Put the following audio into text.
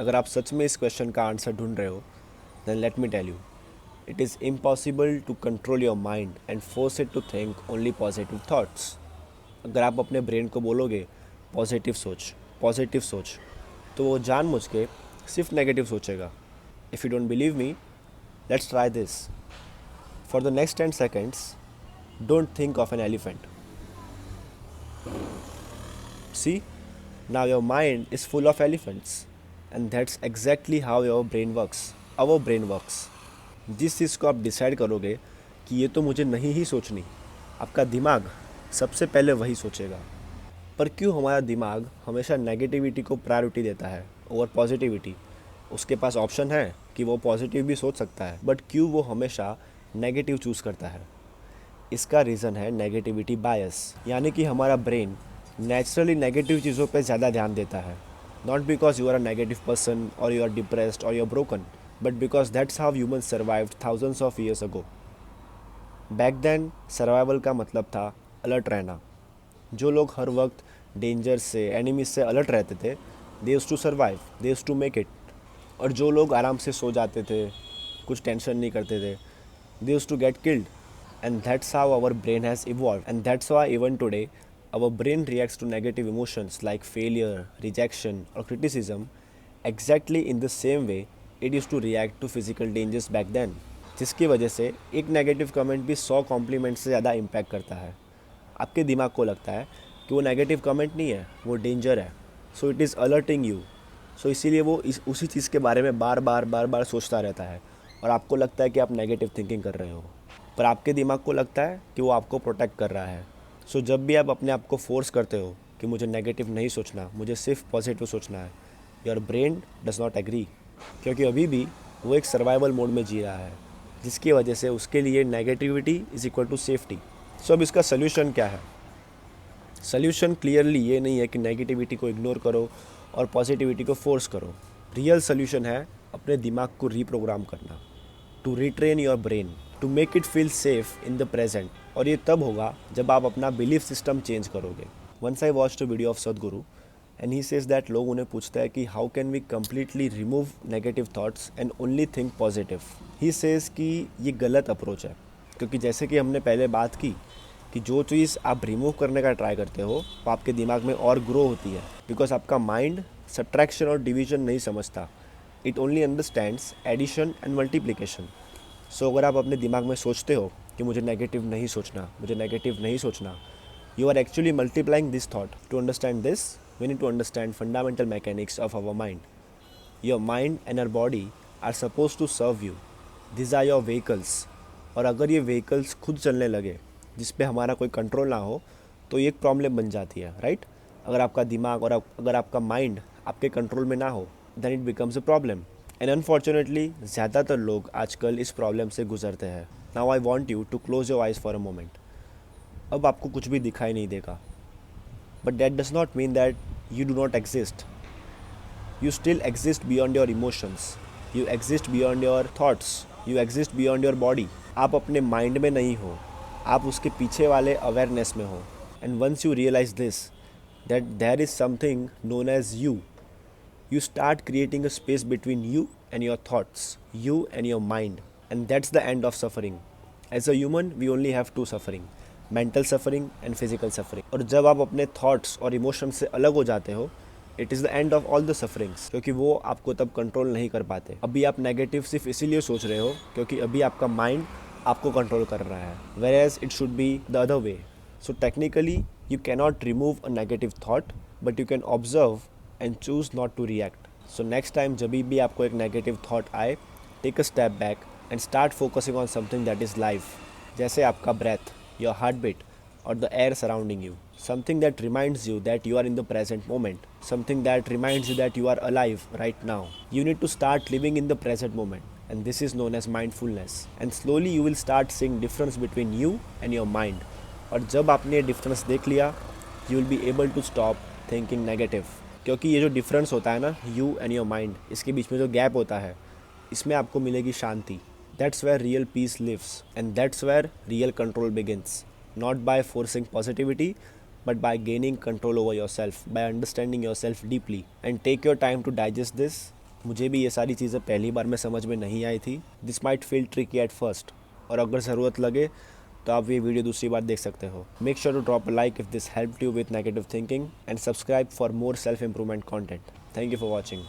अगर आप सच में इस क्वेश्चन का आंसर ढूंढ रहे हो, then let me tell you, it is impossible to control your mind and force it to think only positive thoughts. अगर आप अपने ब्रेन को बोलोगे पॉजिटिव सोच, तो वो जानबूझ के सिर्फ नेगेटिव सोचेगा। If you don't believe me, let's try this. For the next 10 seconds, don't think of an elephant. See, now your mind is full of elephants, and that's exactly how your brain works. Our brain works. जिस चीज़ को आप decide करोगे कि ये तो मुझे नहीं ही सोचनी, आपका दिमाग सबसे पहले वही सोचेगा। पर क्यों हमारा दिमाग हमेशा नेगेटिविटी को प्रायोरिटी देता है ओवर पॉजिटिविटी? उसके पास ऑप्शन है कि वो पॉजिटिव भी सोच सकता है, बट क्यों वो हमेशा नेगेटिव चूज़ करता है? इसका रीज़न है नेगेटिविटी बायस, यानी कि हमारा ब्रेन नेचुरली नेगेटिव चीज़ों पे ज़्यादा ध्यान देता है। Not because you are a negative person और यू आर डिप्रेस्ड और you are broken, but because that's how human survived thousands of years ago. Back then survival का मतलब था अलर्ट रहना। जो लोग हर वक्त डेंजर से, एनिमीज से अलर्ट रहते थे, they used to survive, they used to make it. और जो लोग आराम से सो जाते थे, कुछ टेंशन नहीं करते थे, they used to get killed. And that's how our brain has evolved. And that's why even today, our brain reacts to negative emotions like failure, rejection, or criticism exactly in the same way it used to react to physical dangers back then. जिसकी वजह से एक negative comment भी 100 complement से ज़्यादा impact करता है। आपके दिमाग को लगता है कि वो नेगेटिव कमेंट नहीं है, वो डेंजर है, so it is alerting you. So इसीलिए वो उसी चीज़ के बारे में बार बार सोचता रहता है, और आपको लगता है कि आप नेगेटिव थिंकिंग कर रहे हो, पर आपके दिमाग को लगता है कि वो आपको प्रोटेक्ट कर रहा है। सो जब भी आप अपने आप को फोर्स करते हो कि मुझे नेगेटिव नहीं सोचना, मुझे सिर्फ पॉजिटिव सोचना है, your brain does not agree, क्योंकि अभी भी वो एक सर्वाइवल मोड में जी रहा है, जिसकी वजह से उसके लिए negativity is equal to safety. So अब इसका सोल्यूशन क्या है? सोल्यूशन क्लियरली ये नहीं है कि नेगेटिविटी को इग्नोर करो और पॉजिटिविटी को फोर्स करो। रियल सोल्यूशन है अपने दिमाग को रीप्रोग्राम करना, to retrain your brain, to make it feel safe in the present. और ये तब होगा जब आप अपना बिलीफ सिस्टम चेंज करोगे। Once I watched a video of Sadhguru and he says that लोग उन्हें पूछते हैं कि how can we completely remove negative thoughts and only think positive. He says कि ये गलत अप्रोच है, क्योंकि जैसे कि हमने पहले बात की कि जो चीज़ आप रिमूव करने का ट्राई करते हो वो आपके दिमाग में और ग्रो होती है, बिकॉज आपका माइंड सब्ट्रैक्शन और डिवीजन नहीं समझता, it only understands addition and multiplication. So अगर आप अपने दिमाग में सोचते हो कि मुझे नेगेटिव नहीं सोचना, you are actually multiplying this thought. To understand this, we need to understand fundamental mechanics of our mind. Your mind and your body are suppose to serve you, this are your vehicles. और अगर ये vehicles खुद चलने लगे जिस पे हमारा कोई कंट्रोल ना हो, तो ये एक प्रॉब्लम बन जाती है, राइट? अगर आपका दिमाग और अगर आपका माइंड आपके कंट्रोल में ना हो, then it becomes a problem. And unfortunately ज़्यादातर लोग आजकल इस प्रॉब्लम से गुजरते हैं। Now I want you to close your eyes for a moment. अब आपको कुछ भी दिखाई नहीं देगा, but that does not mean that you do not exist. You still exist beyond your emotions, you exist beyond your thoughts, you exist beyond your body. आप अपने mind में नहीं हो, आप उसके पीछे वाले अवेयरनेस में हो। And once you realise this, that there is something known as you start creating a space between you and your thoughts, you and your mind, and that's the end of suffering. As a human, we only have two suffering, mental suffering and physical suffering. और जब आप अपने thoughts और emotions से अलग हो जाते हो, it is the end of all the sufferings, क्योंकि वो आपको तब कंट्रोल नहीं कर पाते। अभी आप नेगेटिव सिर्फ इसीलिए सोच रहे हो क्योंकि अभी आपका माइंड आपको कंट्रोल कर रहा है, whereas it should be the other way. So technically, you cannot remove a negative thought, but you can observe and choose not to react. So next time जब भी आपको एक negative thought आए, take a step back and start focusing on something that is life, जैसे आपका breath, your heartbeat, or the air surrounding you. Something that reminds you that you are in the present moment. Something that reminds you that you are alive right now. You need to start living in the present moment. And this is known as mindfulness. And slowly you will start seeing difference between you and your mind. और जब आपने ये difference देख लिया, you will be able to stop thinking negative. क्योंकि ये जो difference होता है ना, यू एंड योर माइंड, इसके बीच में जो गैप होता है, इसमें आपको मिलेगी शांति। That's where real peace lives and that's where real control begins, not by forcing positivity but by gaining control over yourself, by understanding yourself deeply. And take your time to digest this मुझे भी ये सारी चीज़ें पहली बार में समझ में नहीं आई थी। This might feel tricky at first, और अगर ज़रूरत लगे तो आप ये वीडियो दूसरी बार देख सकते हो। Make sure to drop a like if this helped you with negative thinking and subscribe for more self improvement content. Thank you for watching.